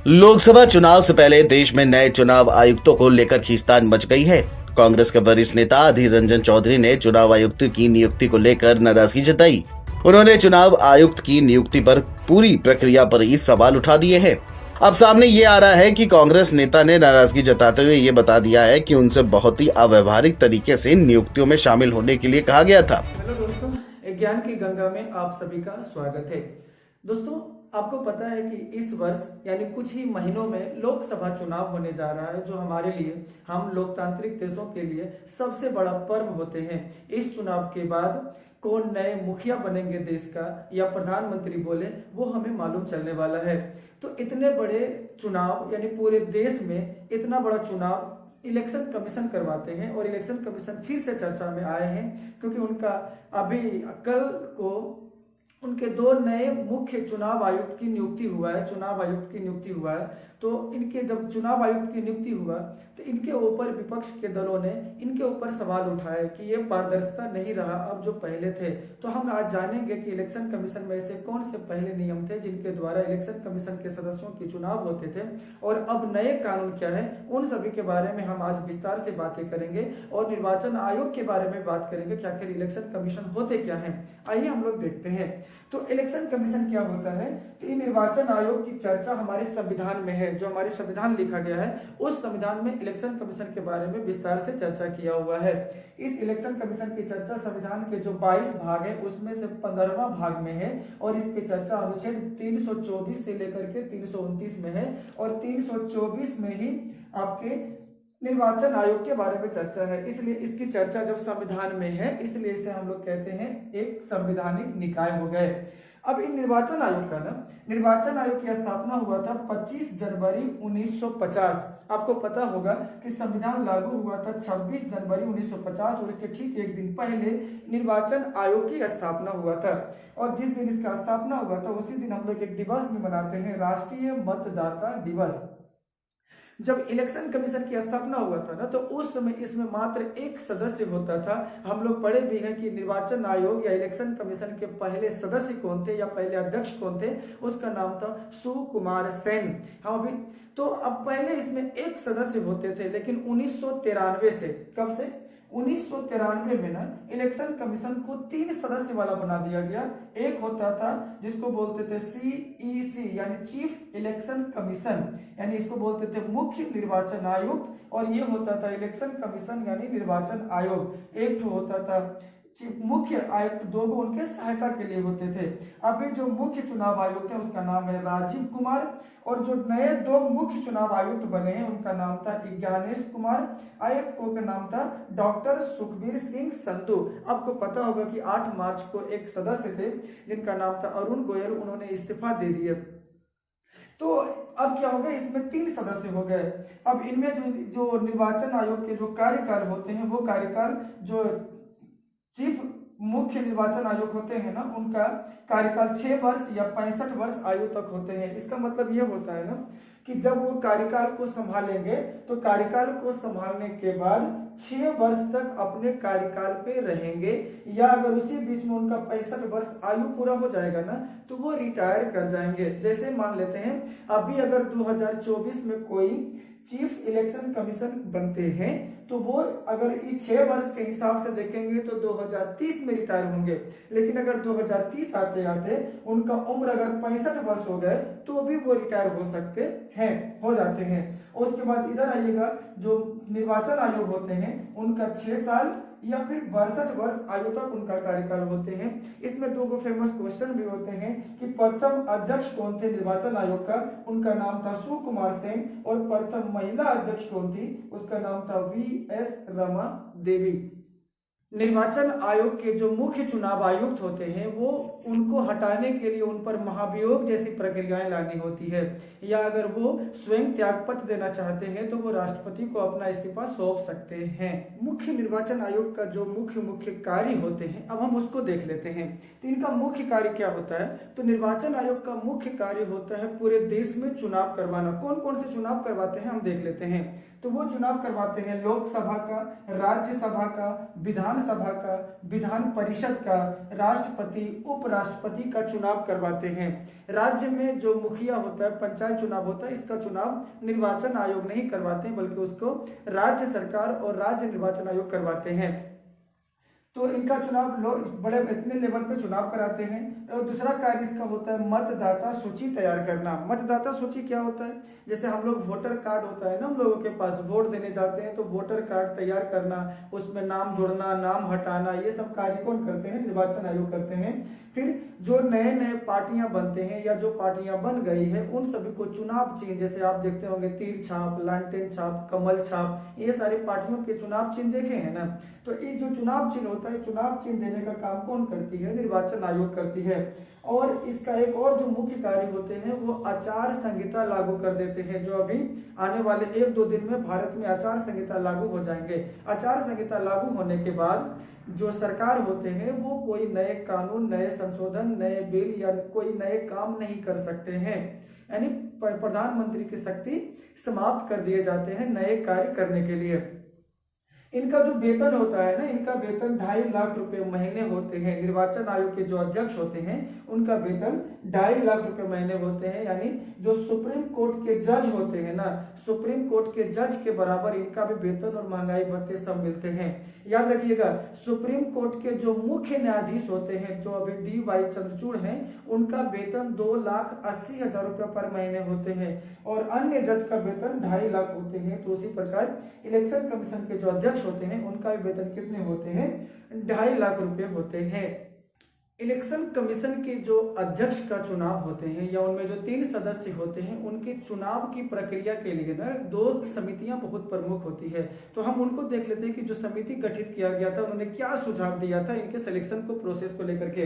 लोकसभा चुनाव से पहले देश में नए चुनाव आयुक्तों को लेकर खींचतान मच गई है। कांग्रेस के वरिष्ठ नेता अधीर रंजन चौधरी ने चुनाव आयुक्त की नियुक्ति को लेकर नाराजगी जताई। उन्होंने चुनाव आयुक्त की नियुक्ति पर पूरी प्रक्रिया पर ही सवाल उठा दिए हैं। अब सामने ये आ रहा है कि कांग्रेस नेता ने नाराजगी जताते हुए ये बता दिया है कि उनसे बहुत ही अव्यवहारिक तरीके से नियुक्तियों में शामिल होने के लिए कहा गया था। हेलो दोस्तों, ज्ञान की गंगा में आप सभी का स्वागत है। दोस्तों, आपको पता है कि इस वर्ष यानी कुछ ही महीनों में लोकसभा चुनाव होने जा रहा है, जो हमारे लिए, हम लोकतांत्रिक देशों के लिए सबसे बड़ा पर्व होते हैं। इस चुनाव के बाद कौन नए मुखिया बनेंगे देश का या प्रधानमंत्री बोले, वो हमें मालूम चलने वाला है। तो इतने बड़े चुनाव यानी पूरे देश में इतना बड़ा चुनाव इलेक्शन कमीशन करवाते हैं, और इलेक्शन कमीशन फिर से चर्चा में आए हैं क्योंकि उनका अभी कल को उनके दो नए मुख्य चुनाव आयुक्त की नियुक्ति हुआ है, चुनाव आयुक्त की नियुक्ति हुआ है। तो इनके जब चुनाव आयुक्त की नियुक्ति हुआ तो इनके ऊपर विपक्ष के दलों ने इनके ऊपर सवाल उठाए कि ये पारदर्शिता नहीं रहा अब जो पहले थे। तो हम आज जानेंगे कि इलेक्शन कमीशन में ऐसे कौन से पहले नियम थे जिनके द्वारा इलेक्शन कमीशन के सदस्यों के चुनाव होते थे, और अब नए कानून क्या है, उन सभी के बारे में हम आज विस्तार से बातें करेंगे और निर्वाचन आयोग के बारे में बात करेंगे कि आखिर इलेक्शन कमीशन होते क्या है। आइए हम लोग देखते हैं। तो इलेक्शन कमीशन क्या होता है। तो ये निर्वाचन आयोग की चर्चा हमारे संविधान में है, जो हमारे संविधान लिखा गया है उस संविधान में इलेक्शन कमीशन के बारे में विस्तार से चर्चा किया हुआ है। इस इलेक्शन कमीशन की चर्चा संविधान के जो 22 भाग है उसमें से 15वां भाग में है, और इसकी चर्चा अनुच्छेद 324 से लेकर के 329 में है, और 324 में ही आपके निर्वाचन आयोग के बारे में चर्चा है। इसलिए इसकी चर्चा जब संविधान में है, इसलिए इसे हम लोग कहते हैं एक संवैधानिक निकाय हो गए। अब इन निर्वाचन आयोग का निर्वाचन आयोग की स्थापना हुआ था 25 जनवरी 1950। आपको पता होगा कि संविधान लागू हुआ था 26 जनवरी 1950, और इसके ठीक एक दिन पहले निर्वाचन आयोग की स्थापना हुआ था। और जिस दिन इसका स्थापना हुआ था उसी दिन हम लोग एक दिवस भी मनाते हैं, राष्ट्रीय मतदाता दिवस। जब इलेक्शन कमीशन की स्थापना हुआ था ना, तो उस समय इसमें मात्र एक सदस्य होता था। हम लोग पढ़े भी हैं कि निर्वाचन आयोग या इलेक्शन कमीशन के पहले सदस्य कौन थे या पहले अध्यक्ष कौन थे, उसका नाम था सुकुमार सेन। हम अभी तो अब पहले इसमें एक सदस्य होते थे, लेकिन 1993 से, कब से, 1993 में ना इलेक्शन कमीशन को 3 सदस्य वाला बना दिया गया। एक होता था जिसको बोलते थे CEC यानी चीफ इलेक्शन कमीशन, यानी इसको बोलते थे मुख्य निर्वाचन आयुक्त, और ये होता था इलेक्शन कमीशन यानी निर्वाचन आयोग। एक तो होता था मुख्य आयुक्त, दो उनके सहायता के लिए होते थे। अभी जो मुख्य चुनाव आयुक्त है उसका नाम है राजीव कुमार, और जो नए 2 मुख्य चुनाव आयुक्त बने हैं उनका नाम था ज्ञानेश कुमार, एक का नाम था डॉक्टर सुखबीर सिंह संधू। आपको पता होगा कि 8 मार्च को एक सदस्य थे जिनका नाम था अरुण गोयल, उन्होंने इस्तीफा दे दिया। तो अब क्या हो गया, इसमें 3 सदस्य हो गए। अब इनमें जो निर्वाचन आयोग के जो कार्यकाल होते हैं, वो कार्यकाल जो चीफ मुख्य निर्वाचन आयोग होते हैं ना, उनका कार्यकाल 6 वर्ष या 65 वर्ष आयु तक होते हैं। इसका मतलब ये होता है ना कि जब वो कार्यकाल को संभालेंगे तो कार्यकाल को संभालने के बाद 6 वर्ष तक अपने कार्यकाल पे रहेंगे, या अगर उसी बीच में उनका 65 वर्ष आयु पूरा हो जाएगा ना तो वो रिटायर कर जाएंगे। जैसे मान लेते हैं अभी अगर 2024 में कोई चीफ इलेक्शन कमीशन बनते हैं तो वो अगर 6 वर्ष के हिसाब से देखेंगे तो 2030 में रिटायर होंगे, लेकिन अगर 2030 आते आते उनका उम्र अगर 65 वर्ष हो गए तो भी वो रिटायर हो सकते हैं, हो जाते हैं। और उसके बाद इधर आइएगा, जो निर्वाचन आयोग होते हैं उनका 6 साल या फिर 62 वर्ष आयु तक उनका कार्यकाल होते हैं। इसमें 2 फेमस क्वेश्चन भी होते हैं कि प्रथम अध्यक्ष कौन थे निर्वाचन आयोग का, उनका नाम था सुकुमार सेन, और प्रथम महिला अध्यक्ष कौन थी, उसका नाम था VS रमा देवी। निर्वाचन आयोग के जो मुख्य चुनाव आयुक्त होते हैं वो उनको हटाने के लिए उन पर महाभियोग जैसी प्रक्रियाएं लानी होती है, या अगर वो स्वयं त्यागपत्र देना चाहते हैं तो वो राष्ट्रपति को अपना इस्तीफा सौंप सकते हैं। मुख्य निर्वाचन आयोग का जो मुख्य कार्य होते हैं, अब हम उसको देख लेते हैं। तो इनका मुख्य कार्य क्या होता है, तो निर्वाचन आयोग का मुख्य कार्य होता है पूरे देश में चुनाव करवाना। कौन कौन से चुनाव करवाते हैं हम देख लेते हैं। तो तो वो चुनाव करवाते हैं लोकसभा का, राज्यसभा का, विधानसभा का, विधान परिषद का, राष्ट्रपति, उपराष्ट्रपति का चुनाव करवाते हैं। राज्य में जो मुखिया होता है, पंचायत चुनाव होता है, इसका चुनाव निर्वाचन आयोग नहीं करवाते बल्कि उसको राज्य सरकार और राज्य निर्वाचन आयोग करवाते हैं। तो इनका चुनाव लोग बड़े इतने लेवल पे चुनाव कराते हैं। और दूसरा कार्य इसका होता है मतदाता सूची तैयार करना। मतदाता सूची क्या होता है? जैसे हम लोग वोटर कार्ड होता है ना, हम लोगों के पास वोट देने जाते हैं तो वोटर कार्ड तैयार करना, उसमें नाम जोड़ना, नाम हटाना, ये सब कार्य कौन करते हैं? निर्वाचन आयोग करते हैं। फिर जो नए नए पार्टियां बनते हैं या जो पार्टियां बन गई है उन सभी को चुनाव चिन्ह, जैसे आप देखते होंगे तीर छाप, लालटेन छाप, कमल छाप, ये सारी पार्टियों के चुनाव चिन्ह देखे हैं ना। तो ये जो चुनाव चिन्ह होता है, चुनाव चिन्ह देने का काम कौन करती है? निर्वाचन आयोग करती है। और इसका एक और जो मुख्य कार्य होते हैं वो आचार संहिता लागू कर देते हैं, जो अभी आने वाले 1-2 दिन में भारत में आचार संहिता लागू हो जाएंगे। आचार संहिता लागू होने के बाद जो सरकार होते हैं वो कोई नए कानून, नए संशोधन, नए बिल या कोई नए काम नहीं कर सकते हैं। यानी प्रधानमंत्री की शक्ति समाप्त कर दिए जाते हैं नए कार्य करने के लिए। इनका जो वेतन होता है ना, इनका वेतन 2.5 लाख रुपए महीने होते हैं। निर्वाचन आयोग के जो अध्यक्ष होते हैं उनका वेतन 2.5 लाख रुपए महीने होते हैं। यानी जो सुप्रीम कोर्ट के जज होते हैं ना, सुप्रीम कोर्ट के जज के बराबर इनका भी वेतन और महंगाई भत्ते सब मिलते हैं। याद रखिएगा, सुप्रीम कोर्ट के जो मुख्य न्यायाधीश होते हैं, जो अभी DY चंद्रचूड़ हैं, उनका वेतन 2,80,000 रुपये पर महीने होते हैं और अन्य जज का वेतन 2.5 लाख होते हैं। तो उसी प्रकार इलेक्शन कमीशन के जो अध्यक्ष होते हैं उनका भी वेतन कितने होते हैं? 2.5 लाख रुपए होते हैं। इलेक्शन कमीशन के जो अध्यक्ष का चुनाव होते हैं या उनमें जो 3 सदस्य होते हैं, उनके चुनाव की प्रक्रिया के लिए ना 2 समितियां बहुत प्रमुख होती है। तो हम उनको देख लेते हैं कि जो समिति गठित किया गया था उन्होंने क्या सुझाव दिया था इनके सिलेक्शन को, प्रोसेस को लेकर के।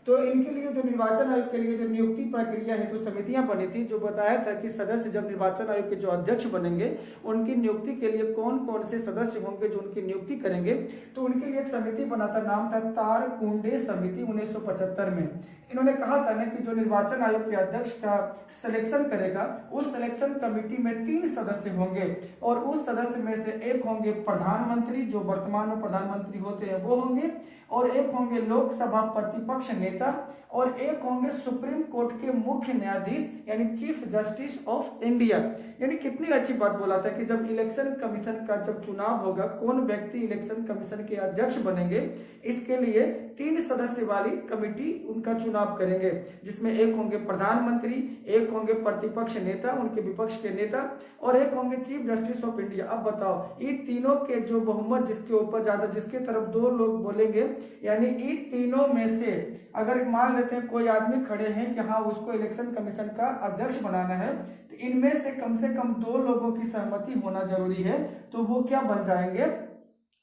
तो इनके लिए जो निर्वाचन आयोग के लिए जो नियुक्ति प्रक्रिया है, तो समितियां बनी थी, जो बताया था कि सदस्य जब निर्वाचन आयोग के जो अध्यक्ष बनेंगे उनकी नियुक्ति के लिए कौन कौन से सदस्य होंगे जो उनकी नियुक्ति करेंगे। तो उनके लिए एक समिति बना था, नाम था तारकुंडे समिति। 1975 में इन्होंने कहा था ना कि जो निर्वाचन आयोग के अध्यक्ष का सिलेक्शन करेगा उस सिलेक्शन कमेटी में 3 सदस्य होंगे और उस सदस्य में से एक होंगे प्रधानमंत्री, जो वर्तमान में प्रधानमंत्री होते हैं वो होंगे, और एक होंगे लोकसभा प्रतिपक्ष नेता, और एक होंगे सुप्रीम कोर्ट के मुख्य न्यायाधीश यानी चीफ जस्टिस ऑफ इंडिया। यानी कितनी अच्छी बात बोला था कि जब इलेक्शन कमीशन का जब चुनाव होगा, कौन व्यक्ति इलेक्शन कमीशन के अध्यक्ष बनेंगे, इसके लिए 3 सदस्य वाली कमेटी उनका चुनाव करेंगे, जिसमें एक होंगे प्रधानमंत्री, एक होंगे प्रतिपक्ष नेता, उनके विपक्ष के नेता, और एक होंगे चीफ जस्टिस ऑफ इंडिया। अब बताओ, ये तीनों के जो बहुमत जिसके ऊपर ज्यादा, जिसके तरफ 2 लोग बोलेंगे, यानी इन तीनों में से अगर मान लेते हैं कोई आदमी खड़े हैं कि हाँ उसको इलेक्शन कमीशन का अध्यक्ष बनाना है, तो इनमें से कम 2 लोगों की सहमति होना जरूरी है। तो वो क्या बन जाएंगे?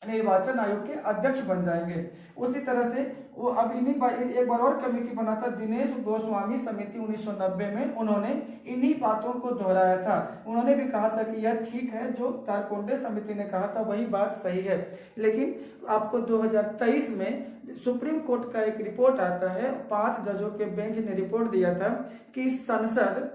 निर्वाचन आयोग के अध्यक्ष बन जाएंगे। उसी तरह से वो अब एक बार और कमेटी बना था, दिनेश गोस्वामी समिति 1990 में। उन्होंने इन्हीं बातों को दोहराया था। उन्होंने भी कहा था कि यह ठीक है, जो तारकुंडे समिति ने कहा था वही बात सही है। लेकिन आपको 2023 में सुप्रीम कोर्ट का एक रिपोर्ट आता है, 5 जजों के बेंच ने रिपोर्ट दिया था कि संसद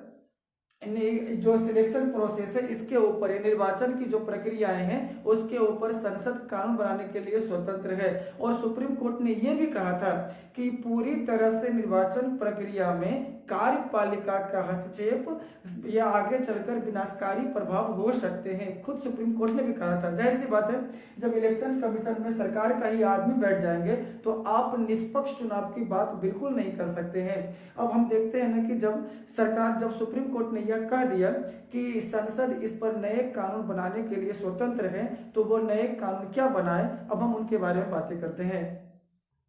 जो सिलेक्शन प्रोसेस है इसके ऊपर, निर्वाचन की जो प्रक्रियाएं हैं उसके ऊपर संसद कानून बनाने के लिए स्वतंत्र है। और सुप्रीम कोर्ट ने यह भी कहा था कि पूरी तरह से निर्वाचन प्रक्रिया में कार्यपालिका का हस्तक्षेप या आगे चलकर विनाशकारी प्रभाव हो सकते हैं। खुद सुप्रीम कोर्ट ने भी कहा था। जाहिर सी बात है, जब इलेक्शन कमीशन में सरकार का ही आदमी बैठ जाएंगे तो आप निष्पक्ष चुनाव की बात बिल्कुल नहीं कर सकते हैं। अब हम देखते हैं ना कि जब सुप्रीम कोर्ट ने यह कह दिया कि संसद इस पर नए कानून बनाने के लिए स्वतंत्र है, तो वो नए कानून क्या बनाए, अब हम उनके बारे में बातें करते हैं।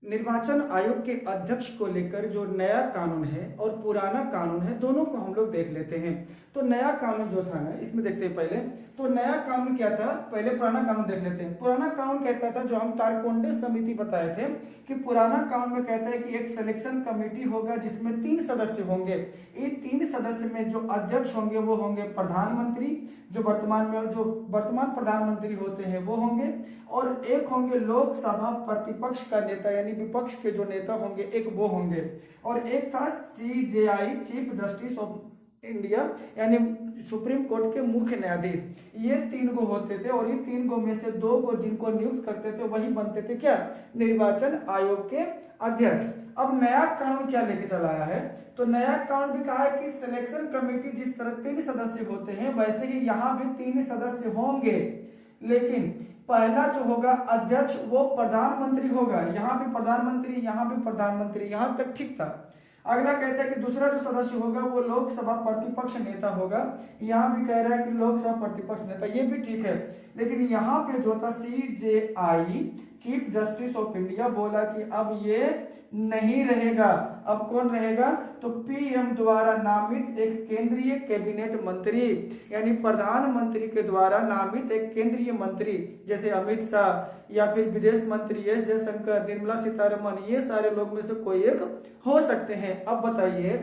निर्वाचन आयोग के अध्यक्ष को लेकर जो नया कानून है और पुराना कानून है, दोनों को हम लोग देख लेते हैं। तो नया कानून जो था ना, इसमें देखते हैं पहले तो नया कानून क्या था, पहले पुराना कानून देख लेते हैं। पुराना कानून कहता था, जो हम तारकुंडे समिति बताए थे कि पुराना कानून में कहता है कि एक सिलेक्शन कमेटी होगा जिसमें 3 सदस्य होंगे। ये 3 सदस्य में जो अध्यक्ष होंगे वो होंगे प्रधानमंत्री, जो वर्तमान प्रधानमंत्री होते हैं वो होंगे, और एक होंगे लोकसभा प्रतिपक्ष का नेता यानी विपक्ष के जो नेता होंगे, एक वो होंगे, और एक था CJI chief justice of India यानी सुप्रीम कोर्ट के मुख्य न्यायाधीश, ये 3 गो होते थे और ये 3 गो में से 2 गो जिनको नियुक्त करते थे वही बनते थे क्या, निर्वाचन आयोग के अध्यक्ष। अब नया कानून क्या लेके चला आया है, तो नया कानून भी कहा है कि सिलेक्शन कमेटी जिस तरह 3 सदस्य होते हैं वैसे ही यहाँ भी 3 सदस्य होंगे, लेकिन पहला जो होगा अध्यक्ष वो प्रधानमंत्री होगा। यहाँ भी प्रधानमंत्री, यहाँ भी प्रधानमंत्री, यहाँ तक ठीक था। अगला कहता है कि दूसरा जो सदस्य होगा वो लोकसभा प्रतिपक्ष नेता होगा, यहाँ भी कह रहा है कि लोकसभा प्रतिपक्ष नेता, ये भी ठीक है। लेकिन यहाँ पे जो था CJI chief justice of India बोला कि अब ये नहीं रहेगा। अब कौन रहेगा, तो PM द्वारा नामित एक केंद्रीय कैबिनेट मंत्री, यानी प्रधानमंत्री के द्वारा नामित एक केंद्रीय मंत्री, जैसे अमित शाह या फिर विदेश मंत्री S जयशंकर, निर्मला सीतारमण, ये सारे लोग में से कोई एक हो सकते हैं। अब बताइए,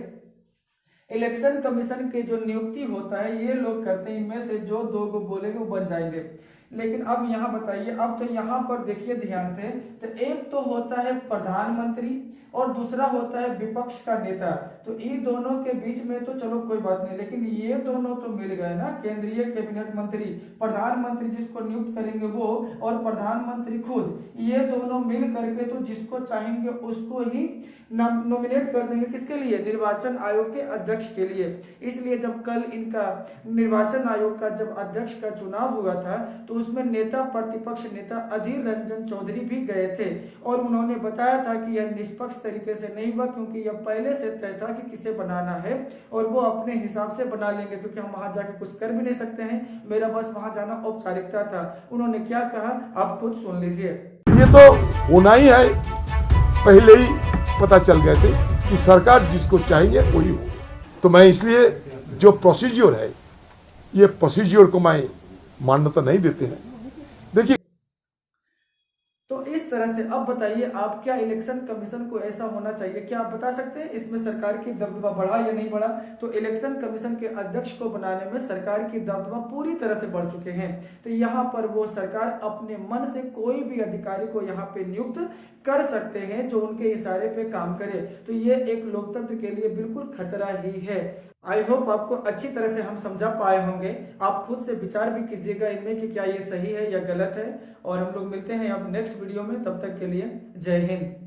इलेक्शन कमीशन के जो नियुक्ति होता है ये लोग करते हैं, इनमें से जो 2 को बोलेंगे वो बन जाएंगे। लेकिन अब यहाँ बताइए, अब तो यहाँ पर देखिए ध्यान से, तो एक तो होता है प्रधानमंत्री और दूसरा होता है विपक्ष का नेता। तो इन दोनों के बीच में तो चलो कोई बात नहीं, लेकिन ये दोनों तो मिल गए ना, केंद्रीय कैबिनेट मंत्री, प्रधानमंत्री जिसको नियुक्त करेंगे वो और प्रधानमंत्री खुद, ये दोनों मिल करके तो जिसको चाहेंगे उसको ही नॉमिनेट कर देंगे। किसके लिए, निर्वाचन आयोग के अध्यक्ष के लिए। इसलिए जब कल इनका निर्वाचन आयोग का जब अध्यक्ष का चुनाव हुआ था तो उसमें नेता प्रतिपक्ष नेता अधीर रंजन चौधरी भी गए थे और उन्होंने बताया था कि यह निष्पक्ष तरीके से नहीं हुआ, क्योंकि यह पहले से तय था कि किसे बनाना है और वो अपने हिसाब से बना लेंगे, क्योंकि हम वहां जाके कुछ कर भी नहीं सकते हैं, मेरा बस वहां जाना औपचारिकता था। उन्होंने क्या कहा आप खुद सुन लीजिए। ये तो होना ही है, पहले ही पता चल गए थे कि सरकार जिसको चाहिए वही हो। तो मैं इसलिए जो प्रोसीजर है ये प्रोसीजर को मैं मान्यता नहीं देते हैं। देखिए, तो इस तरह से अब बताइए आप, क्या इलेक्शन कमीशन को ऐसा होना चाहिए, क्या आप बता सकते हैं इसमें सरकार की दबदबा बढ़ा या नहीं बढ़ा? तो इलेक्शन कमीशन के अध्यक्ष को बनाने में सरकार की दबदबा पूरी तरह से बढ़ चुके हैं। तो यहाँ पर वो सरकार अपने मन से कोई भी अधिकारी को यहाँ पे नियुक्त कर सकते हैं जो उनके इशारे पे काम करे। तो ये एक लोकतंत्र के लिए बिल्कुल खतरा ही है। आई होप आपको अच्छी तरह से हम समझा पाए होंगे। आप खुद से विचार भी कीजिएगा इनमें कि क्या ये सही है या गलत है, और हम लोग मिलते हैं अब नेक्स्ट वीडियो में। तब तक के लिए जय हिंद।